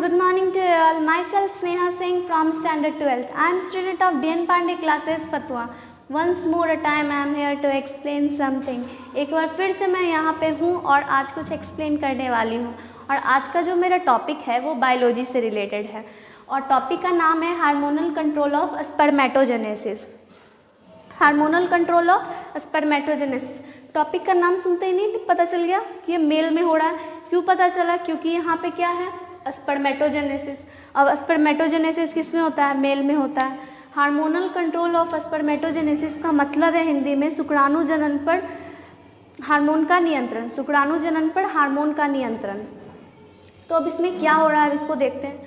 good morning to all. Myself Sneha Singh from Standard 12th. I am student of BN Pandey classes Fatwa. Once more a time I am here to explain something. एक बार फिर से मैं यहाँ पे हूँ और आज कुछ एक्सप्लेन करने वाली हूँ। और आज का जो मेरा टॉपिक है वो बायोलॉजी से रिलेटेड है और टॉपिक का नाम है hormonal control of spermatogenesis. Hormonal control of spermatogenesis. Topic का नाम सुनते ही नहीं पता चल गया कि ये मेल में हो रहा है। क्यों पता चला? क्योंकि यहाँ पे क्या है, स्पर्मेटोजेनेसिस। अब स्पर्मेटोजेनेसिस किस में होता है? मेल में होता है। हार्मोनल कंट्रोल ऑफ स्पर्मेटोजेनेसिस का मतलब है हिंदी में शुक्राणु जनन पर हार्मोन का नियंत्रण। शुक्राणु जनन पर हार्मोन का नियंत्रण। तो अब इसमें क्या हो रहा है, इसको देखते हैं।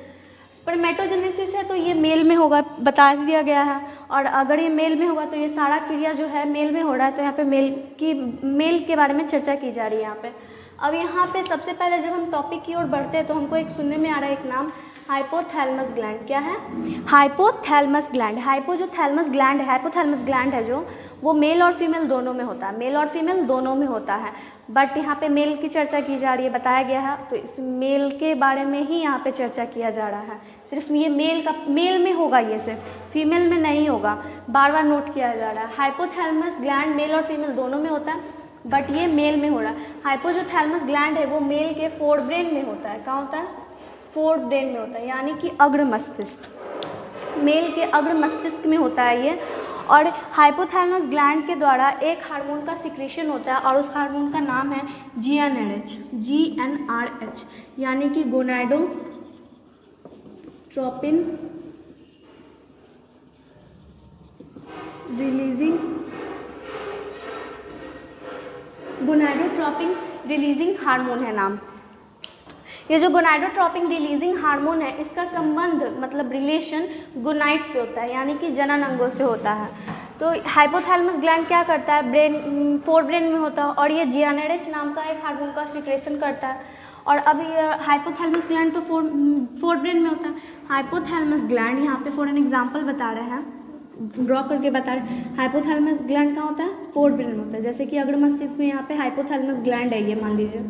स्पर्मेटोजेनेसिस है तो ये मेल में होगा, बता दिया गया है। और अगर ये मेल में होगा तो ये सारा क्रिया जो है मेल में हो रहा है। तो यहाँ पे मेल के बारे में चर्चा की जा रही है यहाँ पे। अब यहाँ पे सबसे पहले जब हम टॉपिक की ओर बढ़ते हैं तो हमको एक सुनने में आ रहा है एक नाम, हाइपोथैलेमस ग्लैंड। क्या है? Hypothalamus gland. हाइपो जो थैलेमस ग्लैंड है, हाइपोथैलेमस ग्लैंड है जो, वो मेल और फीमेल दोनों में होता है। मेल और फीमेल दोनों में होता है, बट यहाँ पे मेल की चर्चा की जा रही है, बताया गया है। तो इस मेल के बारे में ही यहाँ पे चर्चा किया जा रहा है। सिर्फ ये मेल में होगा, ये सिर्फ फीमेल में नहीं होगा, बार बार नोट किया जा रहा है। हाइपोथैलेमस ग्लैंड मेल और फीमेल दोनों में होता है, बट ये मेल में हो रहा है। हाइपो जो थैलेमस ग्लैंड है वो मेल के फोरब्रेन में होता है। कहाँ होता है? फोरब्रेन में होता है, यानी कि अग्र मस्तिष्क। मेल के अग्र मस्तिष्क में होता है ये। और हाइपोथैलेमस ग्लैंड के द्वारा एक हार्मोन का सिक्रेशन होता है और उस हार्मोन का नाम है GnRH, GnRH, यानी कि गोनाडोट्रोपिन रिलीजिंग हार्मोन है नाम। ये जो गोनाडोट्रोपिन रिलीजिंग हार्मोन है, इसका संबंध मतलब रिलेशन गोनाइड से होता है, यानी कि जनन अंगों से होता है। तो हाइपोथैलेमस ग्लैंड क्या करता है? फोरब्रेन में होता है और ये GnRH नाम का एक हार्मोन का सिक्रेशन करता है। और अब ये हाइपोथैलेमस ग्लैंड तो फोरब्रेन में होता है। हाइपोथैलेमस ग्लैंड यहाँ पे फॉर एन एग्जाम्पल बता रहे हैं, ड्रॉ करके बता रहे हैं। हाइपोथैलेमस ग्लैंड कहाँ होता है? फोरब्रेन में होता है। जैसे कि अग्र मस्तिष्क में यहाँ पे हाइपोथैलेमस ग्लैंड है, ये मान लीजिए।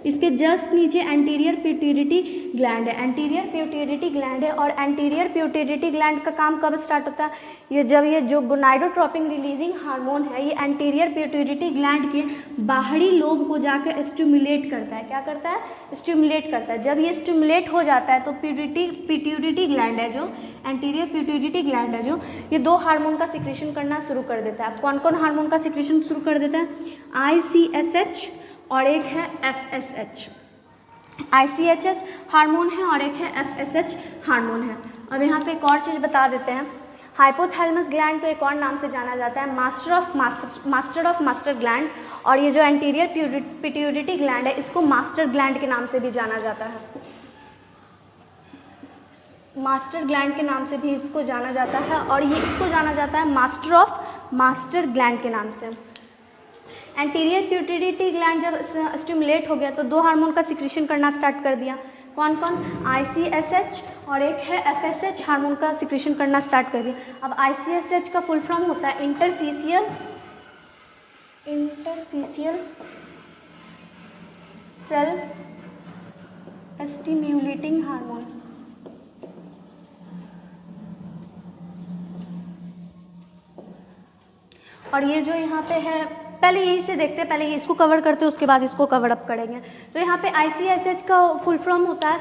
इसके जस्ट नीचे एंटीरियर पिट्यूटरी ग्लैंड है। एंटीरियर पिट्यूटरी ग्लैंड है और एंटीरियर पिट्यूटरी ग्लैंड का काम कब स्टार्ट होता है? ये जब ये जो गोनाडोट्रोपिन रिलीजिंग हार्मोन है, ये एंटीरियर पिट्यूटरी ग्लैंड के बाहरी लोब को जाकर स्टिमुलेट करता है। क्या करता है? स्टिमुलेट करता है। जब ये स्टिमुलेट हो जाता है तो पिट्यूटरी ग्लैंड है जो, एंटीरियर पिट्यूटरी ग्लैंड है जो, ये दो हार्मोन का सिक्रेशन करना शुरू कर देता है। कौन कौन हार्मोन का सिक्रेशन शुरू कर देता है? ICSH और एक है FSH। ICHS हार्मोन है और एक है FSH हार्मोन है। अब यहाँ पे एक और चीज़ बता देते हैं। हाइपोथैलेमस ग्लैंड को एक और नाम से जाना जाता है मास्टर ऑफ मास्टर ग्लैंड। और ये जो एंटीरियर पिट्यूटरी ग्लैंड है, इसको मास्टर ग्लैंड के नाम से भी जाना जाता है। मास्टर ग्लैंड के नाम से भी इसको जाना जाता है और ये इसको जाना जाता है मास्टर ऑफ मास्टर ग्लैंड के नाम से। एंटीरियर पिट्यूटरी ग्लैंड जब स्टिमुलेट हो गया तो दो हार्मोन का सिक्रेशन करना स्टार्ट कर दिया। कौन कौन? ICSH और एक है FSH हार्मोन का सिक्रेशन करना स्टार्ट कर दिया। अब ICSH का फुल फॉर्म होता है इंटरसीशियल सेल स्टिम्युलेटिंग हार्मोन। और ये जो यहाँ पे है, पहले यही से देखते हैं, पहले इसको कवर करते हैं उसके बाद इसको कवर अप करेंगे। तो यहाँ पे ICSH का फुल फॉर्म होता है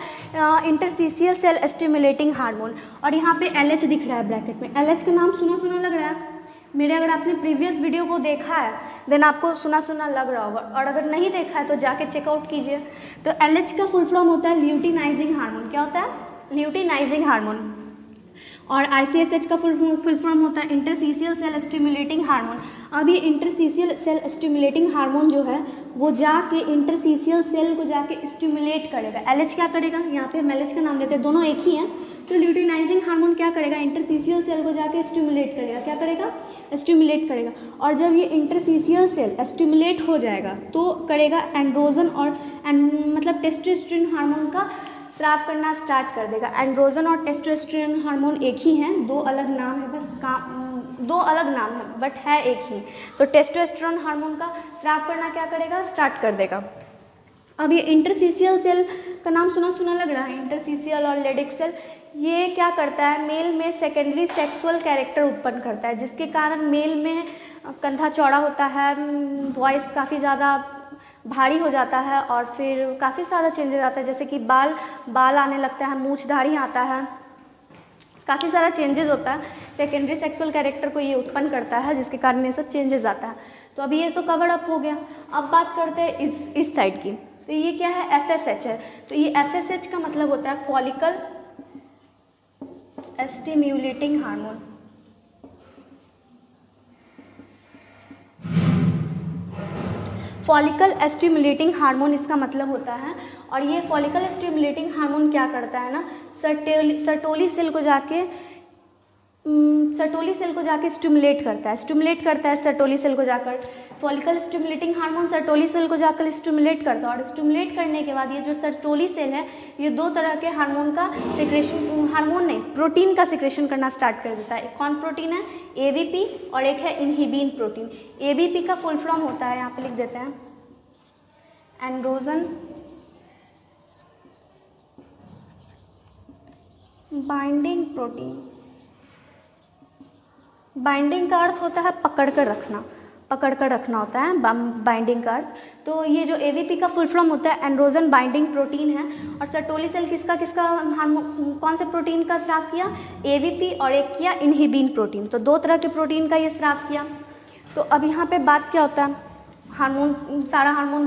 इंटरसीशियल सेल स्टिमुलेटिंग हार्मोन। और यहाँ पे LH दिख रहा है ब्रैकेट में। LH का नाम सुना सुना लग रहा है मेरे। अगर आपने प्रीवियस वीडियो को देखा है देन आपको सुना सुना लग रहा होगा, और अगर नहीं देखा है तो जाके चेकआउट कीजिए। तो LH का फुल फॉर्म होता है ल्यूटिनाइजिंग हार्मोन। क्या होता है? Luteinizing hormone. और ICSH का फुल फॉर्म होता है इंटरसीशियल सेल स्टिमुलेटिंग हार्मोन। अब ये इंटरसीशियल सेल स्टिमुलेटिंग हार्मोन जो है वो जाके इंटरसीशियल सेल को जाके स्टिमुलेट करेगा। LH क्या करेगा? यहाँ पे हम LH का नाम लेते हैं, दोनों एक ही हैं। तो ल्यूटिनाइजिंग हार्मोन क्या करेगा? इंटरसीशियल सेल को जाके स्टिमुलेट करेगा। क्या करेगा? स्टिमुलेट करेगा। और जब ये इंटरसीशियल सेल स्टिमुलेट हो जाएगा तो करेगा एंड्रोजन और मतलब टेस्टोस्टेरोन हार्मोन का स्राव करना स्टार्ट कर देगा। एंड्रोजन और टेस्टोस्टेरोन हार्मोन एक ही हैं, दो अलग नाम है, बस दो अलग नाम है बट है एक ही। तो टेस्टोस्टेरोन हार्मोन का स्राव करना क्या करेगा? स्टार्ट कर देगा। अब ये इंटरस्टिशियल सेल का नाम सुना सुना लग रहा है, इंटरस्टिशियल और लेडिक सेल। ये क्या करता है, मेल में सेकेंडरी सेक्सुअल कैरेक्टर उत्पन्न करता है, जिसके कारण मेल में कंधा चौड़ा होता है, वॉइस काफ़ी ज़्यादा भारी हो जाता है और फिर काफ़ी सारा चेंजेस आता है, जैसे कि बाल आने लगता है, मूछ दाढ़ी आता है, काफ़ी सारा चेंजेस होता है। सेकेंडरी सेक्सुअल कैरेक्टर को ये उत्पन्न करता है, जिसके कारण ये सब चेंजेस आता है। तो अभी ये तो कवर अप हो गया। अब बात करते हैं इस साइड की। तो ये क्या है, FSH है। तो ये FSH का मतलब होता है follicle stimulating hormone. Follicle stimulating hormone इसका मतलब होता है। और ये फॉलिकल स्टिम्युलेटिंग हार्मोन क्या करता है ना, सर्टोली सेल को जाके स्टिमुलेट करता है, सर्टोली सेल को जाकर। Follicle stimulating hormone Sertoli cell को जाकर स्टिमुलेट करता है और स्टिमुलेट करने के बाद ये जो सर्टोली सेल है ये दो तरह के हार्मोन का सिक्रेशन, हार्मोन नहीं प्रोटीन का सिक्रेशन करना स्टार्ट कर देता है। एक कौन प्रोटीन है, ABP, और एक है इनहिबिन प्रोटीन। ABP का फुल फॉर्म होता है, यहाँ पे लिख देते हैं, एंड्रोजन बाइंडिंग प्रोटीन। बाइंडिंग का अर्थ होता है पकड़ कर रखना होता है बाइंडिंग का अर्थ। तो ये जो ABP का फुल फॉर्म होता है एंड्रोजन बाइंडिंग प्रोटीन है। और सर्टोली सेल किसका हार्मोन, कौन से प्रोटीन का स्राव किया, ABP, और एक किया इनहिबिन प्रोटीन। तो दो तरह के प्रोटीन का ये स्राव किया। तो अब यहाँ पे बात क्या होता है, हार्मोन, सारा हार्मोन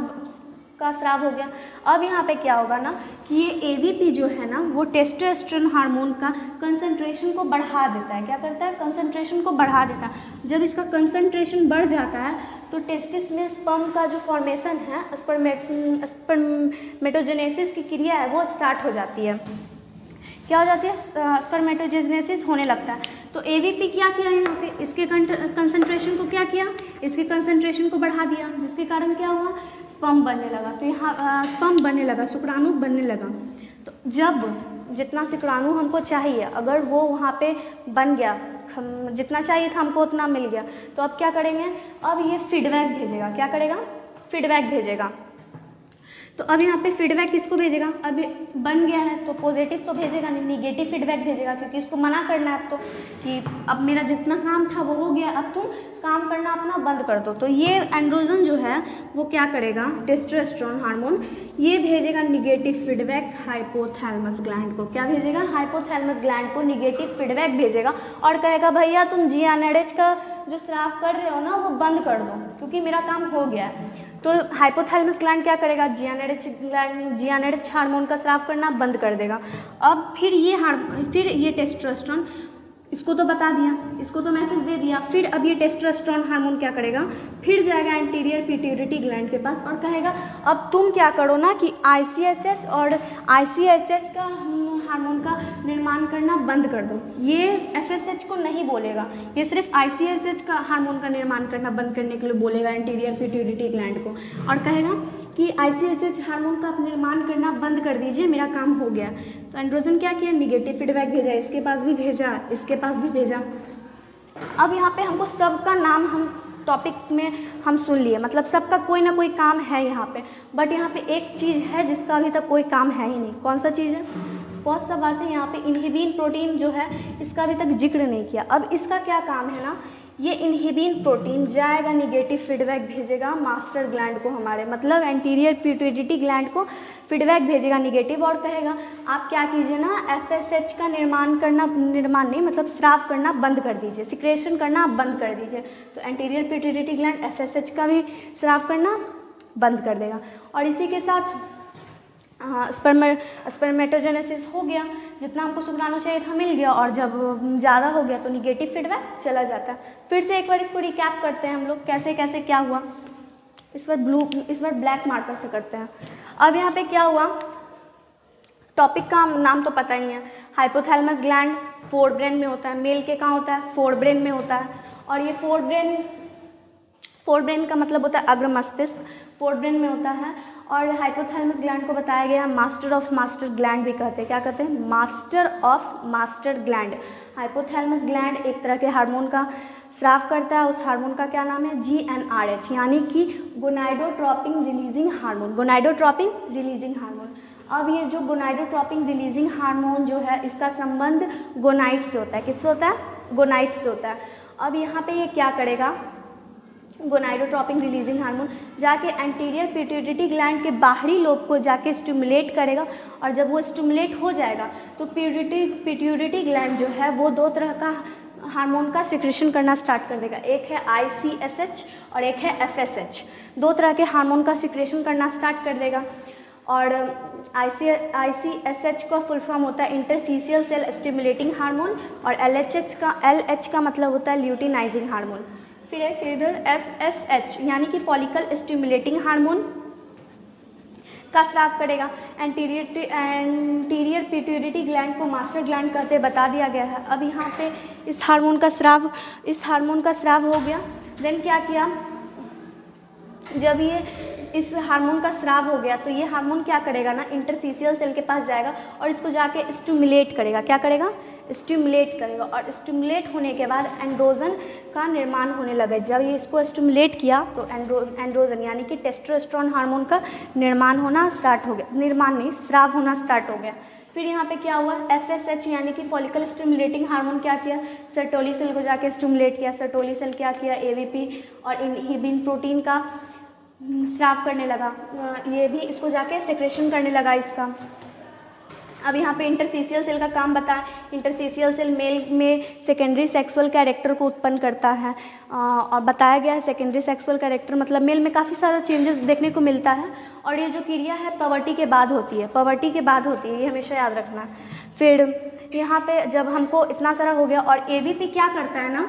का स्राव हो गया। अब यहाँ पे क्या होगा ना कि ये ABP जो है ना वो टेस्टोस्टेरोन हार्मोन का कंसंट्रेशन को बढ़ा देता है। क्या करता है, कंसंट्रेशन को बढ़ा देता है। जब इसका कंसंट्रेशन बढ़ जाता है तो टेस्टिस में स्पर्म का जो फॉर्मेशन है, स्पर्मेटोजेनेसिस की क्रिया है वो स्टार्ट हो जाती है। क्या हो जाती है, स्पर्मेटोजेनेसिस होने लगता है। तो ABP क्या किया यहाँ पे, इसके कंसंट्रेशन को क्या किया, इसके कंसंट्रेशन को बढ़ा दिया, जिसके कारण क्या हुआ, स्पर्म बनने लगा। तो यहाँ स्पर्म बनने लगा, शुक्राणु बनने लगा। तो जब जितना शुक्राणु हमको चाहिए अगर वो वहाँ पे बन गया, जितना चाहिए था हमको उतना मिल गया, तो अब क्या करेंगे, अब ये फीडबैक भेजेगा। क्या करेगा, फीडबैक भेजेगा। तो अब यहाँ पे फीडबैक किसको भेजेगा, अभी बन गया है तो पॉजिटिव तो भेजेगा नहीं, निगेटिव फीडबैक भेजेगा, क्योंकि इसको मना करना है तो कि अब मेरा जितना काम था वो हो गया, अब तुम काम करना अपना बंद कर दो। तो ये एंड्रोजन जो है वो क्या करेगा, टेस्टोस्टेरोन हार्मोन, ये भेजेगा निगेटिव फीडबैक हाइपोथैलेमस ग्लैंड को। क्या भेजेगा, हाइपोथैलेमस ग्लैंड को निगेटिव फीडबैक भेजेगा और कहेगा भैया तुम GnRH का जो स्राव कर रहे हो ना वो बंद कर दो, क्योंकि मेरा काम हो गया है। तो हाइपोथैलेमस ग्लैंड क्या करेगा, GnRH हार्मोन का स्राव करना बंद कर देगा। अब फिर ये टेस्टोस्टेरोन, इसको तो बता दिया, इसको तो मैसेज दे दिया, फिर अब ये टेस्टोस्टेरोन हार्मोन क्या करेगा, फिर जाएगा एंटीरियर पिट्यूटरी ग्लैंड के पास और कहेगा अब तुम क्या करो ना कि ICHH और ICHH का हार्मोन का निर्माण करना बंद कर दो। ये FSH को नहीं बोलेगा, ये सिर्फ ICHH का हार्मोन का निर्माण करना बंद करने के लिए बोलेगा एंटीरियर पिट्यूटरी ग्लैंड को, और कहेगा कि ICHH हार्मोन का निर्माण करना बंद कर दीजिए, मेरा काम हो गया। तो एंड्रोजन क्या किया, निगेटिव फीडबैक भेजा, इसके पास भी भेजा, इसके पास भी भेजा। अब यहाँ पे हमको सबका नाम हम टॉपिक में हम सुन लिए, मतलब सबका कोई ना कोई काम है यहाँ पे, बट यहाँ पे एक चीज़ है जिसका अभी तक कोई काम है ही नहीं। कौन सा चीज़ है, बहुत सा बात है यहाँ पे। इनहिबिन प्रोटीन जो है इसका अभी तक जिक्र नहीं किया। अब इसका क्या काम है ना, ये इनहिबिन प्रोटीन जाएगा निगेटिव फीडबैक भेजेगा मास्टर ग्लैंड को, हमारे मतलब एंटीरियर पिट्यूटरी ग्लैंड को फीडबैक भेजेगा निगेटिव, और कहेगा आप क्या कीजिए ना, FSH का निर्माण नहीं मतलब स्राव करना बंद कर दीजिए, सिक्रेशन करना बंद कर दीजिए। तो एंटीरियर पिट्यूटरी ग्लैंड FSH का भी स्राव करना बंद कर देगा। और इसी के साथ स्पर्मेटोजेनेसिस हो गया, जितना हमको शुक्राणु चाहिए था मिल गया, और जब ज़्यादा हो गया तो निगेटिव फीडबैक चला जाता है। फिर से एक बार इसको रिकैप करते हैं हम लोग, कैसे कैसे क्या हुआ। इस बार ब्लैक मार्कर से करते हैं। अब यहाँ पे क्या हुआ, टॉपिक का नाम तो पता ही है, हाइपोथैलेमस ग्लैंड फोर ब्रेन में होता है, मेल के कहाँ होता है, फोर ब्रेन में होता है। और ये फोर ब्रेन का मतलब होता है अग्र मस्तिष्क, फोर ब्रेन में होता है। और हाइपोथैलेमस ग्लैंड को बताया गया है मास्टर ऑफ मास्टर ग्लैंड भी कहते हैं। क्या कहते हैं, master of master gland. Hypothalamus gland एक तरह के हार्मोन का स्राव करता है उस हार्मोन का क्या नाम है? GnRH, यानी कि gonadotropin releasing hormone, gonadotropin releasing hormone. अब ये जो गोनाडोट्रोपिन रिलीजिंग हार्मोन जो है इसका संबंध गोनाइड से होता है। किससे होता है? गोनाइड से होता है। अब यहाँ पे ये क्या करेगा? गोनाडोट्रोपिन रिलीजिंग हार्मोन जाके एंटीरियर पिट्यूटरी ग्लैंड के बाहरी लोब को जाके स्टिमुलेट करेगा, और जब वो स्टिमुलेट हो जाएगा तो पिट्यूटरी ग्लैंड जो है वो दो तरह का हार्मोन का सिक्रेशन करना स्टार्ट कर देगा। एक है ICSH और एक है FSH। दो तरह के हार्मोन का सिक्रेशन करना स्टार्ट कर देगा। और ICSH का फुल फॉर्म होता है इंटरस्टीशियल सेल स्टिमुलेटिंग हार्मोन, और LH का मतलब होता है ल्यूटिनाइजिंग हार्मोन। फिर एक इधर FSH यानी कि फॉलिकल स्टिमुलेटिंग हार्मोन का स्राव करेगा। एंटीरियर पिट्यूटरी ग्लैंड को मास्टर ग्लैंड कहते बता दिया गया है। अब यहाँ पे इस हार्मोन का स्राव हो गया। देन क्या किया? जब ये इस हार्मोन का स्राव हो गया तो ये हार्मोन क्या करेगा ना, इंटरस्टीशियल सेल के पास जाएगा और इसको जाके स्टिमुलेट करेगा। क्या करेगा? स्टिमुलेट करेगा। और स्टिमुलेट होने के बाद एंड्रोजन का निर्माण होने लगा। जब ये इसको स्टिमुलेट किया तो एंड्रोजन यानी कि टेस्टोस्टेरोन हार्मोन का निर्माण होना स्टार्ट हो गया। निर्माण नहीं, स्राव होना स्टार्ट हो गया। फिर यहाँ पे क्या हुआ? FSH यानी कि फॉलिकल स्टिमुलेटिंग हार्मोन क्या किया? सर्टोली सेल को जाके स्टिमुलेट किया। सर्टोली सेल क्या किया? AVP और इनहिबिन प्रोटीन का स्राव करने लगा। ये भी इसको जाके सेक्रेशन करने लगा इसका। अब यहाँ पे इंटरस्टीशियल सेल का काम बताएं। इंटरस्टीशियल सेल मेल में सेकेंडरी सेक्सुअल कैरेक्टर को उत्पन्न करता है, और बताया गया है सेकेंडरी सेक्सुअल कैरेक्टर मतलब मेल में काफ़ी सारा चेंजेस देखने को मिलता है। और ये जो क्रिया है पवर्टी के बाद होती है, पवर्टी के बाद होती है, ये हमेशा याद रखना है। फिर यहाँ पे जब हमको इतना सारा हो गया, और AVP क्या करता है ना,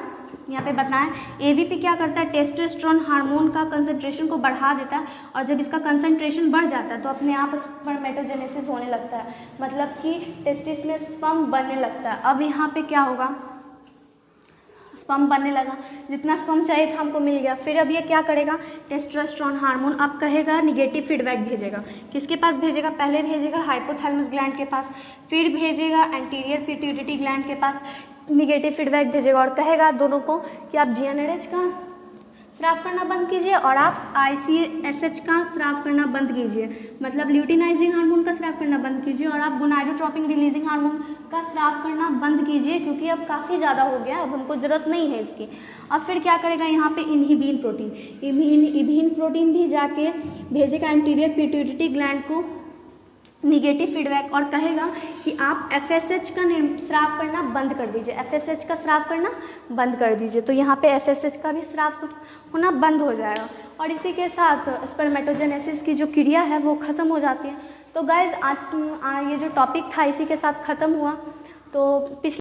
यहाँ पे बताएं, AVP क्या करता है? टेस्टोस्टेरोन हार्मोन का कंसंट्रेशन को बढ़ा देता है, और जब इसका कंसंट्रेशन बढ़ जाता है तो अपने आप स्पर्मेटोजेनेसिस होने लगता है, मतलब कि टेस्टिस में स्पर्म बनने लगता है। अब यहाँ पे क्या होगा? स्पर्म बनने लगा, जितना स्पर्म चाहिए था हमको मिल गया। फिर अब ये क्या करेगा? टेस्टोस्टेरोन हार्मोन अब कहेगा निगेटिव फीडबैक भेजेगा। किसके पास भेजेगा? पहले भेजेगा हाइपोथैलेमस ग्लैंड के पास, फिर भेजेगा एंटीरियर पिट्यूटरी ग्लैंड के पास निगेटिव फीडबैक भेजेगा, और कहेगा दोनों को कि आप GnRH का स्राव करना बंद कीजिए और आप ICSH का स्राव करना बंद कीजिए, मतलब ल्यूटिनाइजिंग हार्मोन का स्राव करना बंद कीजिए, और आप गोनाडोट्रोपिन रिलीजिंग हार्मोन का स्राव करना बंद कीजिए, क्योंकि अब काफ़ी ज़्यादा हो गया, अब हमको ज़रूरत नहीं है इसकी। अब फिर क्या करेगा? यहाँ पे इनहिबिन प्रोटीन भी जाके भेजेगा एंटीरियर पिट्यूटरी ग्लैंड को निगेटिव फीडबैक, और कहेगा कि आप FSH का स्राव करना बंद कर दीजिए, FSH का स्राव करना बंद कर दीजिए। तो यहाँ पे FSH का भी स्राव होना बंद हो जाएगा, और इसी के साथ स्पर्मेटोजेनेसिस की जो क्रिया है वो ख़त्म हो जाती है। तो गाइज आज ये जो टॉपिक था इसी के साथ ख़त्म हुआ। तो पिछले